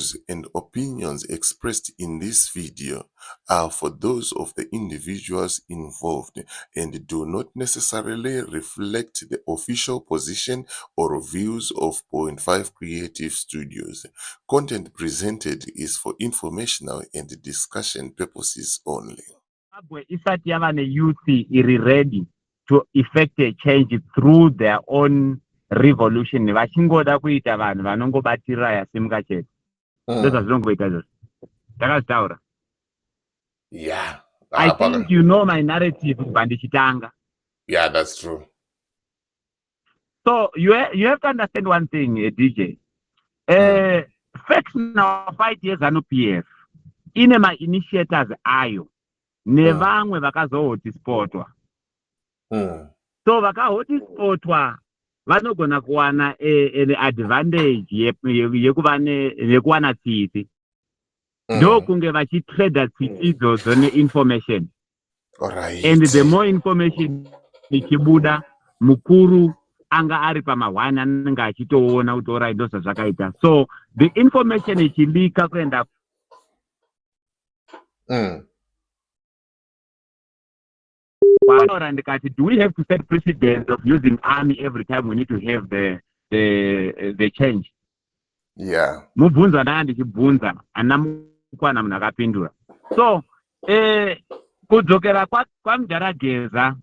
views and opinions expressed in this video are for those of the individuals involved and do not necessarily reflect the official position or views of Point 5 Creative Studios. Content presented is for informational and discussion purposes only. Zimbabwe isati yava youth iri ready to effect a change through their own revolution. Vachingoda kuita vanhu vanongobatirira yasimuka chete. Ndozvazvinongoita izvozvo. Takazitaura. Yeah. I think you know my narrative kubva ndichitanga. Yeah, that's true. So you have to understand one thing, DJ. Facts now fight ZANU-PF ine ma-initiators ayo nevamwe vakazohotispotwa. So vakahotispotwa vanogona kuwana an advantage yekuwana tsitsi. Ndokunge vachitrada tsitsi idzodzo ne-information. Alright. And the more information ichibuda, mukuru anga ari pamahwani anenge achitoona kuti alright ndo zvakaita. So the information ichilika kuenda do we have to set precedent of using army every time we need to have the change? Yeah. Mubvunza ndanga ndichibvunza ana mukwana munhu akapindura. So kudzokera kwamujara Geza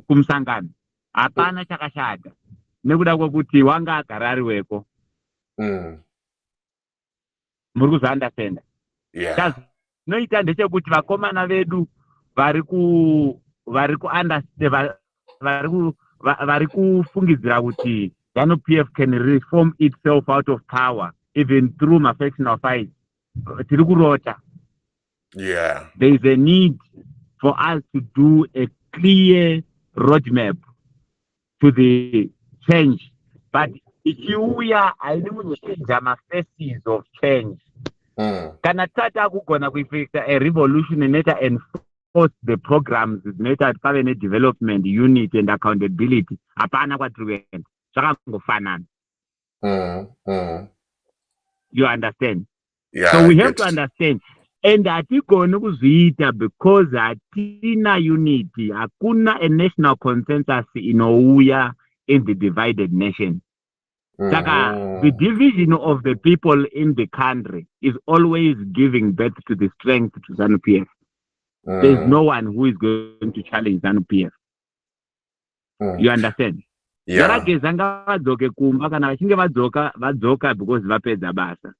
kumusangano hapana chakashata nekuda kwekuti wanga agara ari weko. Muri kuzviandastenda? Yeah. Chazvinoita ndechekuti vakomana vedu vari kufungidzira kuti ZANU-PF can reform itself out of power even through ma-factional fights. Tiri kurota. Yeah. There is a need for us to do a clear roadmap to the change. But ichiuya haidi kuzochinja ma-faces of change. Kana tata kugona kuifekta a revolution inoita enforce the programs dzinoita kuti pave ne-development unit and accountability. Hapana kwatiri kuenda. Zvakangofanana. You understand? Yeah. So we have to understand. And hatigoni kuzviita because hatina unity, hakuna a national consensus inouya in the divided nation. Saka the division of the people in the country is always giving birth to the strength to ZANU-PF. There's no one who is going to challenge ZANU-PF. You understand? Yeah. Geza ngavadzoke kumba kana vachinge vadzoka because vapedza basa.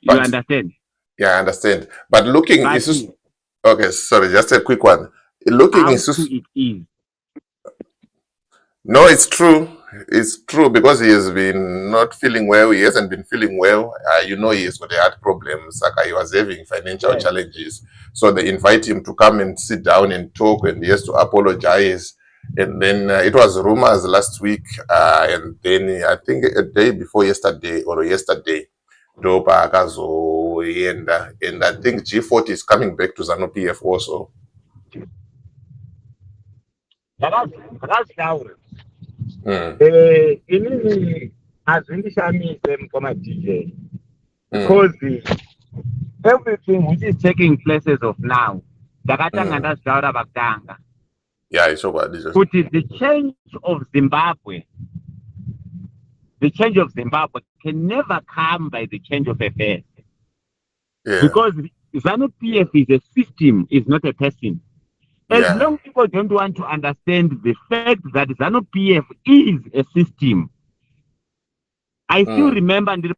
You understand? Yeah, I understand. But looking, okay, sorry, just a quick one. Looking how is it is. No, it's true. It's true because he has been not feeling well. He hasn't been feeling well. You know, he has got heart problems. Like he was having financial challenges. So they invite him to come and sit down and talk, and he has to apologize. And then it was rumors last week, and then I think a day before yesterday, Dopa Akazo and I think G40 is coming back to ZANU-PF also. Inini hazvindishamise mukoma DJ because everything which is taking place as of now ndakatanga ndazvitaura pakutanga. Yeah, it's over. Kuti the change of Zimbabwe can never come by the change of affairs. Yeah. Because ZANU-PF is a system, is not a person. As long as people don't want to understand the fact that ZANU-PF is a system. I still remember the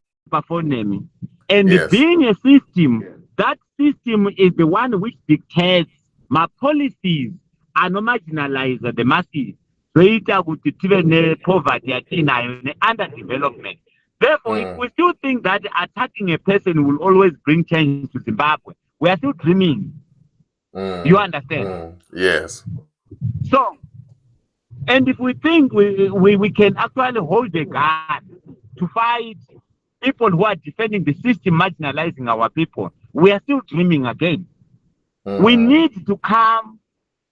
phone name. And being a system, that system is the one which dictates my policies are not marginalize the masses. Poverty, underdevelopment. Therefore, if we still think that attacking a person will always bring change to Zimbabwe, we are still dreaming. You understand? Yes. So, and if we think we can actually hold a gun to fight people who are defending the system, marginalizing our people, we are still dreaming again. We need to come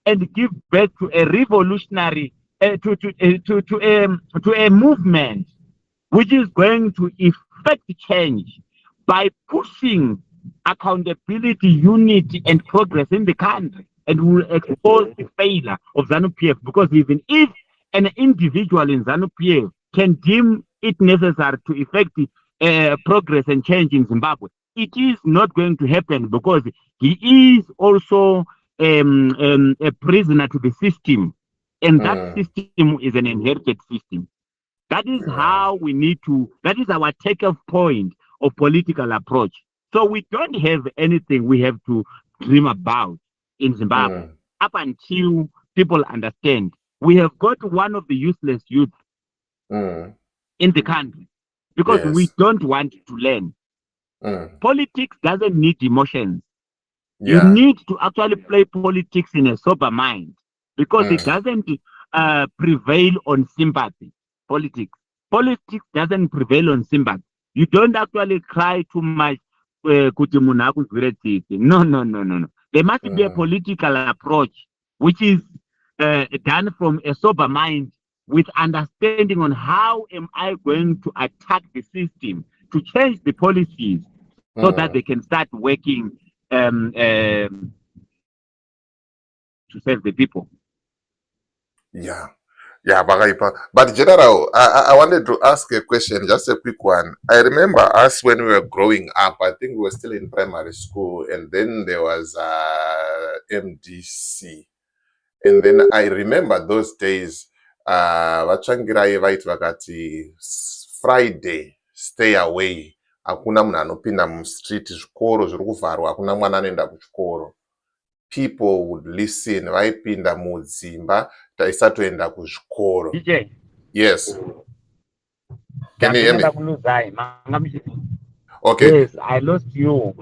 and give birth to a revolutionary, to a movement which is going to effect change by pushing accountability, unity, and progress in the country, and will expose the failure of ZANU-PF. Because even if an individual in ZANU-PF can deem it necessary to effect progress and change in Zimbabwe, it is not going to happen, because he is also a prisoner to the system, and that system is an inherited system. That is how we need to, that is our takeoff point of political approach. So we don't have anything we have to dream about in Zimbabwe up until people understand. We have got one of the useless youth in the country because we don't want to learn. Politics doesn't need emotions. You need to actually play politics in a sober mind, because it doesn't prevail on sympathy. Politics doesn't prevail on sympathy. You don't actually cry too much. No. There must be a political approach which is done from a sober mind, with understanding on how am I going to attack the system to change the policies so that they can start working to serve the people. Yeah, but General, I wanted to ask a question, just a quick one. I remember us when we were growing up, I think we were still in primary school, and then there was MDC. And then I remember those days, vachangirai vaiti vakati Friday, stay away. Hakuna munhu anopinda mustreet, zvikoro zviri kuvharwa, hakuna mwana anoenda kuchikoro. People would listen, vaipinda mudzimba taisatoenda kuzvikoro. DJ. Yes. Can you hear me? Okay. Yes, I lost you.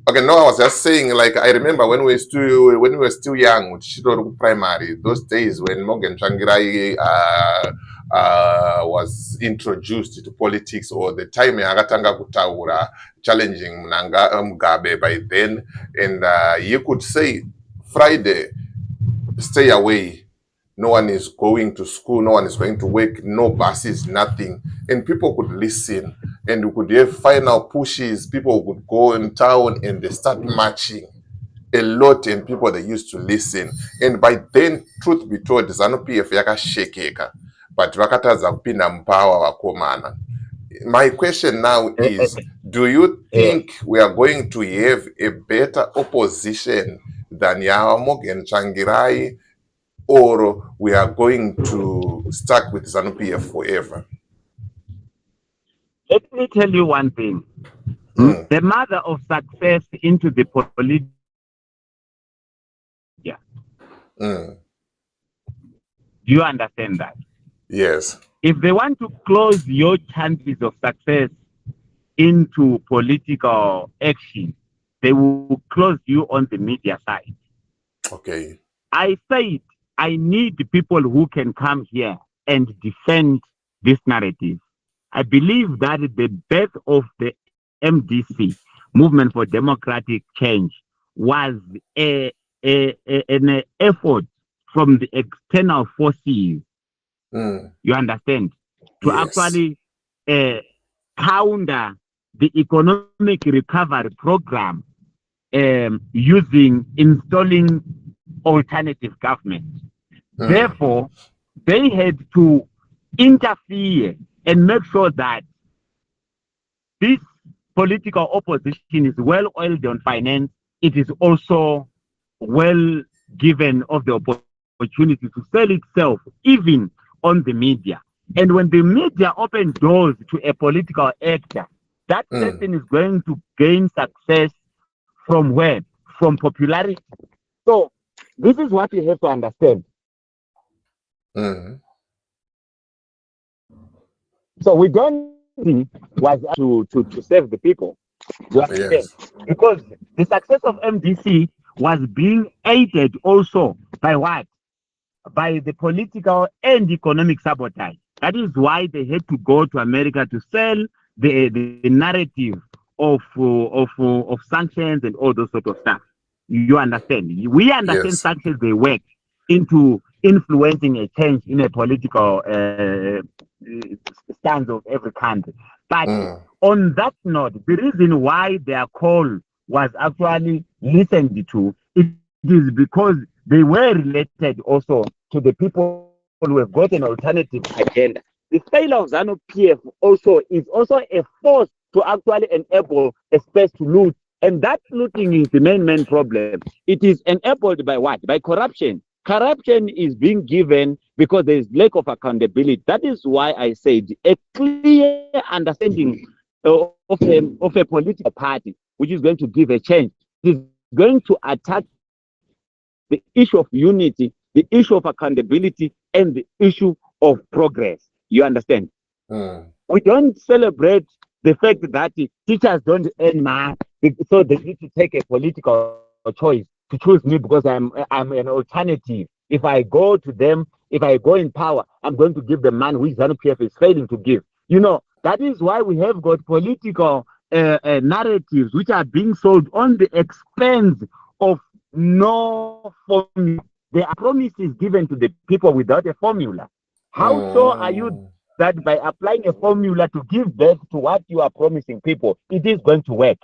Okay, no, I was just saying, like, I remember when we were still young, with Chidoro primary, those days when Morgan Changirai was introduced to politics, or the time Agatanga Kutaura challenging Mugabe by then, and you could say, Friday, stay away. No one is going to school, no one is going to work, no buses, nothing. And people could listen, and we could have final pushes. People would go in town and they start marching a lot, and people, they used to listen. And by then, truth be told, ZANU-PF yakashekeka, but vakataza kupinda mpawa wakomana. My question now is, do you think we are going to have a better opposition than Morgan Changirai, or we are going to stuck with ZANU-PF forever? Let me tell you one thing. The mother of success into the politics. Yeah. Do you understand that? Yes. If they want to close your chances of success into political action, they will close you on the media side. Okay. I said I need people who can come here and defend this narrative. I believe that the birth of the MDC, Movement for Democratic Change, was an effort from the external forces. You understand? To actually counter the economic recovery program installing alternative government. Therefore, they had to interfere and make sure that this political opposition is well oiled on finance. It is also well given of the opportunity to sell itself, even on the media. And when the media open doors to a political actor, that person is going to gain success from where? From popularity. So this is what you have to understand. So we don't think was to save the people. You understand? Because the success of MDC was being aided also by what? By the political and economic sabotage. That is why they had to go to America to sell the narrative of sanctions and all those sort of stuff. You understand? We understand sanctions, they work into influencing a change in a political stands of every country. But mm, on that note, the reason why their call was actually listened to, it is because they were related also to the people who have got an alternative agenda. The failure of ZANU-PF also is also a force to actually enable a space to loot. And that looting is the main problem. It is enabled by what? By corruption. Corruption is being given because there is lack of accountability. That is why I said a clear understanding of a political party which is going to give a change. It is going to attack the issue of unity, the issue of accountability, and the issue of progress. You understand? mm, We don't celebrate the fact that teachers don't earn money, so they need to take a political choice to choose me because I'm an alternative. If I go to them, if I go in power, I'm going to give them money which ZANU-PF is failing to give. You know, that is why we have got political narratives which are being sold on the expense of no formula. There are promises given to the people without a formula. How sure are you mm, that by applying a formula to give birth to what you are promising people, it is going to work?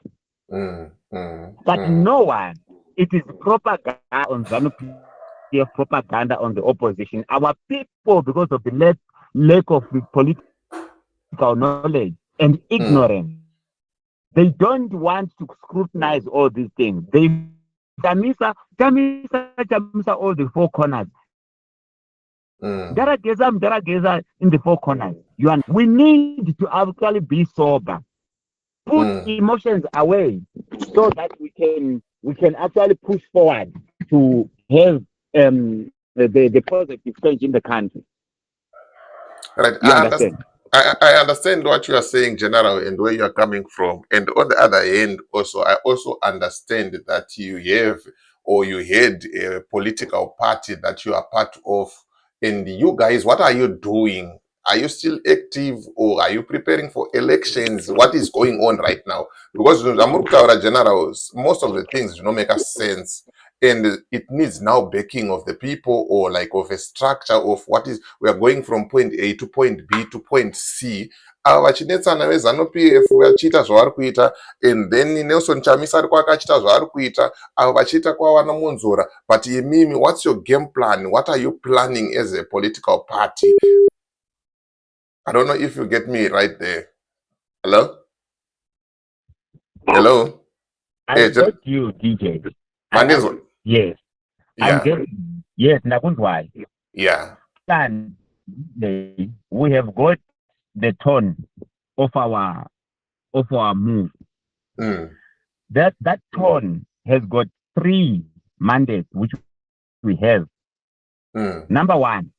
mm, mm, But mm, no one. It is propaganda on ZANU-PF, propaganda on the opposition. Our people, because of the lack of the political knowledge and ignorance, mm, they don't want to scrutinize all these things. They Chamisa all the four corners. mm, Mdara in the four corners. We need to actually be sober, put mm. emotions away, so that we can actually push forward to have the positive change in the country. Right. You understand? I understand what you are saying, General, and where you are coming from. And on the other hand, also, I also understand that you have or you had a political party that you are part of. And you guys, what are you doing? Are you still active or are you preparing for elections? What is going on right now? Because Zamurkutaura generals, most of the things do not make us sense. And it needs now backing of the people or like of a structure of what is we are going from point A to point B to point C. Ava vachinetsana vezanu-PF vachiita zvavari kuita, and then Nelson Chamisa ariko akachita zvaari kuita, ava vachiita kwavana Munzora. But imimi, what's your game plan? What are you planning as a political party? I don't know if you get me right there. Hello? Hello? I Hey, got you, DJ. Mandinzo. Yes, I'm Yeah, getting. Yes, Nakundwai. yeah. And we have got the tone of our move. Mm, That tone has got three mandates which we have. mm, Number one,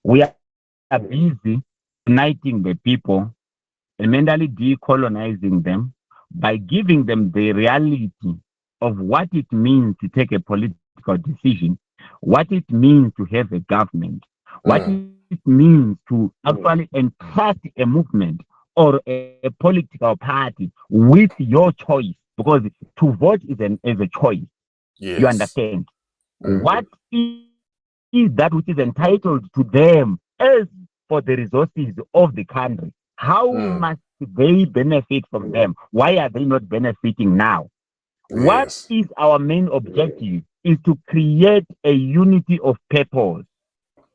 we are busy uniting the people and mentally decolonizing them by giving them the reality of what it means to take a political decision, what it means to have a government, what mm. it means to actually entrust a movement or a political party with your choice, because to vote is a choice. You Yes. understand? Mm, What is that which is entitled to them as for the resources of the country? How must mm. they benefit from them? Why are they not benefiting now? What Yes. is our main objective? Is to create a unity of purpose.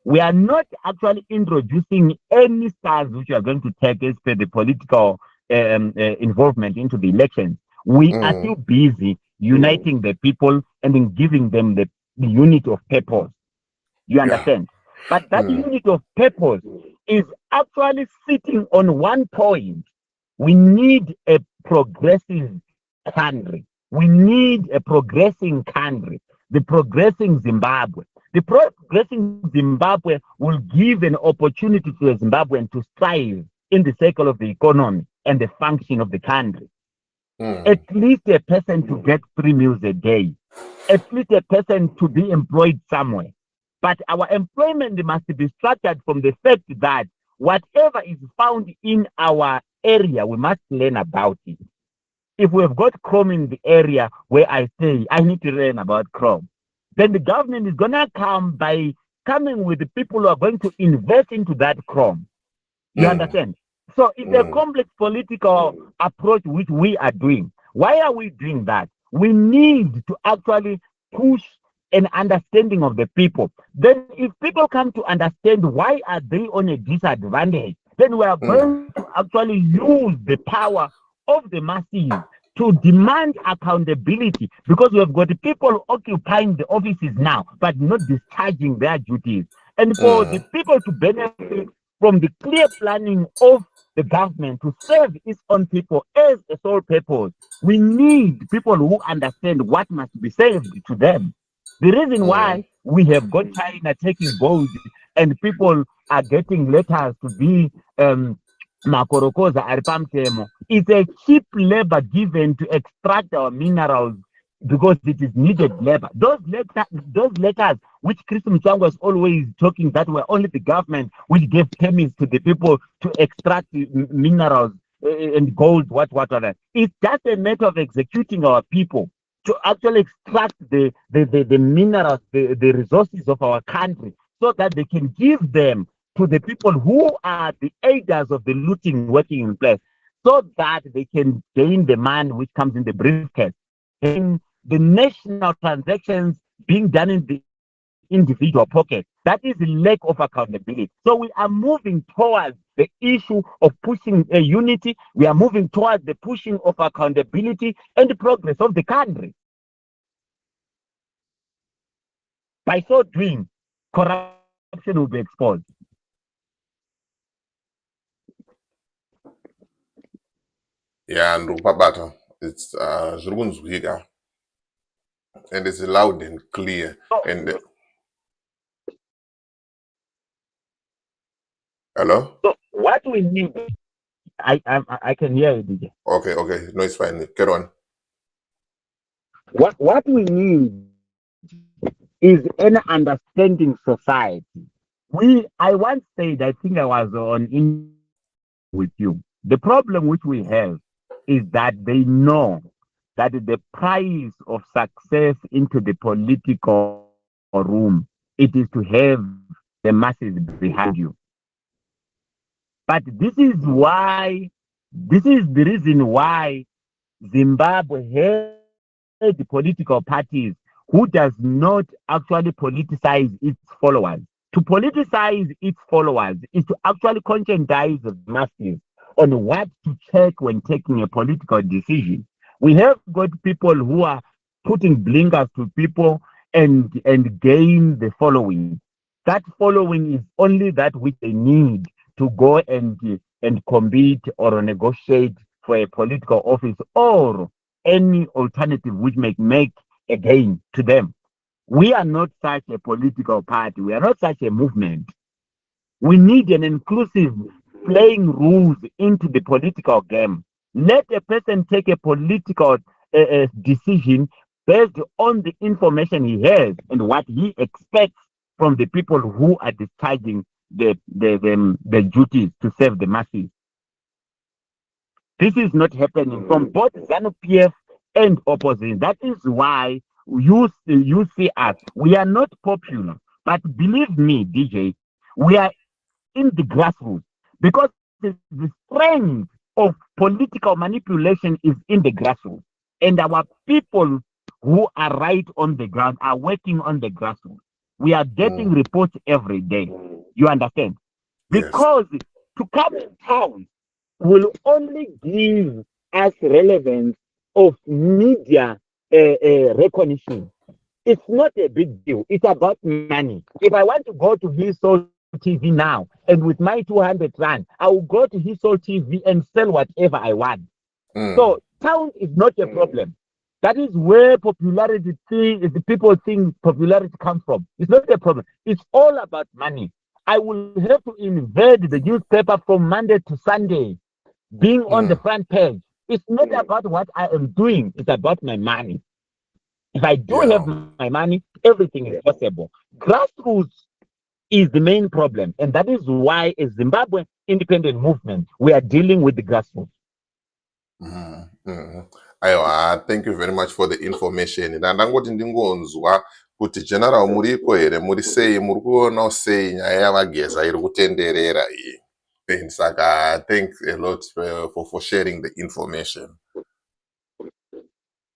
We are not actually introducing any styles which are going to take as per the political involvement into the elections. We are Mm, still busy uniting the people and then giving them the unit of purpose. You yeah. understand? But that Mm, unit of purpose is actually sitting on one point. We need a progressive country. We need a progressing country, the progressing Zimbabwe. The progressing Zimbabwe will give an opportunity to a Zimbabwean to strive in the circle of the economy and the function of the country. At mm. least a person to get 3 meals a day, at least a person to be employed somewhere. But our employment must be structured from the fact that whatever is found in our area, we must learn about it. If we have got Chrome in the area where I stay, I need to learn about Chrome. Then the government is going to come by coming with the people who are going to invest into that Chrome. You understand? So it's a complex political approach which we are doing. Why are we doing that? We need to actually push an understanding of the people. Then if people come to understand why are they on a disadvantage, then we are going to actually use the power of the masses to demand accountability, because we have got people occupying the offices now but not discharging their duties. And for the people to benefit from the clear planning of the government to serve its own people as a sole purpose, we need people who understand what must be served to them. The reason why we have got China taking gold and people are getting letters to be Makorokoza Aripamtemo, it's a cheap labor given to extract our minerals because it is needed labor. Those letters which Chris Mchangwa was always talking that were only the government which gave permits to the people to extract minerals and gold, what. It's just a matter of executing our people to actually extract the minerals, the resources of our country, so that they can give them to the people who are the aiders of the looting working in place, so that they can gain the money which comes in the briefcase. In the national transactions being done in the individual pocket, that is the lack of accountability. So we are moving towards the issue of pushing a unity. We are moving towards the pushing of accountability and the progress of the country. By so doing, corruption will be exposed. Yeah, and Rupabata, it's Zurgunzwiga, and it's loud and clear. And hello? So what we need, I can hear you, DJ. Okay, no, it's fine. Get on. What we need is an understanding society. I once said, I think I was on with you. The problem which we have is that they know that the price of success into the political room, it is to have the masses behind you. But this is the reason why Zimbabwe has the political parties who does not actually politicize its followers. To politicize its followers is to actually conscientize the masses on what to check when taking a political decision. We have got people who are putting blinkers to people and gain the following. That following is only that which they need to go and compete or negotiate for a political office or any alternative which may make a gain to them. We are not such a political party. We are not such a movement. We need an inclusive playing rules into the political game. Let a person take a political decision based on the information he has and what he expects from the people who are discharging the duties to serve the masses. This is not happening from both ZANU-PF and opposition. That is why you see us. We are not popular, but believe me, DJ, we are in the grassroots, because the strength of political manipulation is in the grassroots, and our people who are right on the ground are working on the grassroots. We are getting reports every day. You understand? Because to come in town will only give us relevance of media recognition. It's not a big deal. It's about money. If I want to go to Sthole TV now, and with my 200 rand, I will go to Sthole TV and sell whatever I want. So town is not a problem. That is where popularity the people think popularity comes from. It's not a problem. It's all about money. I will have to invade the newspaper from Monday to Sunday, being on the front page. It's not about what I am doing. It's about my money. If I do have my money, everything is possible. Grassroots is the main problem. And that is why, as Zimbabwe independent movement, we are dealing with the grassroots. Thank you very much for the information. Ndangoti ndingonzwa kuti general muriko here muri sei muri kuona sei nyaya yavageza iri kutenderera iyi. things. Thanks a lot for sharing the information.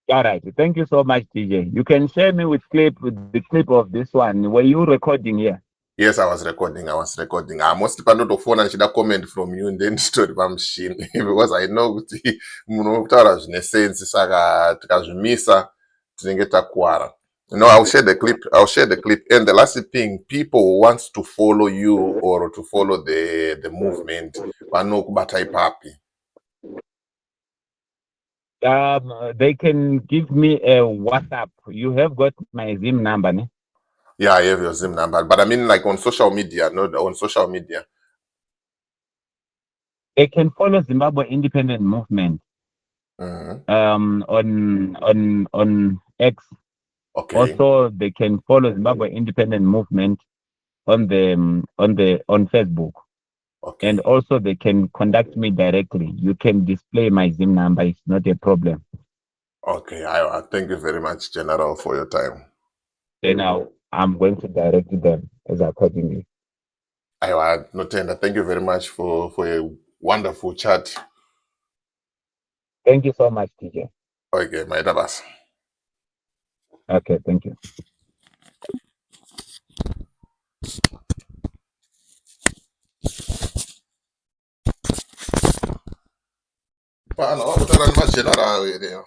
All right. Thank you so much, DJ. You can share me with the clip of this one. Were you recording here? Yes, I was recording. Most pano to phone and should comment from you and then story machine because I know kuti munokutaura zvine sense saka tikazvimisa tinenge takuwara. No, I'll share the clip. And the last thing, people who wants to follow you or to follow the movement, vanokubata ipapi. They can give me a WhatsApp. You have got my Zim number, ne? Yeah, I have your Zim number, but I mean like on social media, not on social media. They can follow Zimbabwe Independent Movement. On X. Okay. Also, they can follow Zimbabwe Independent Movement on Facebook. Okay. And also, they can contact me directly. You can display my Zim number. It's not a problem. Okay. I thank you very much, General, for your time. Then I'm going to direct them as accordingly. Notenda, thank you very much for a wonderful chat. Thank you so much, TJ. Okay, my dabas. Okay, thank you. General.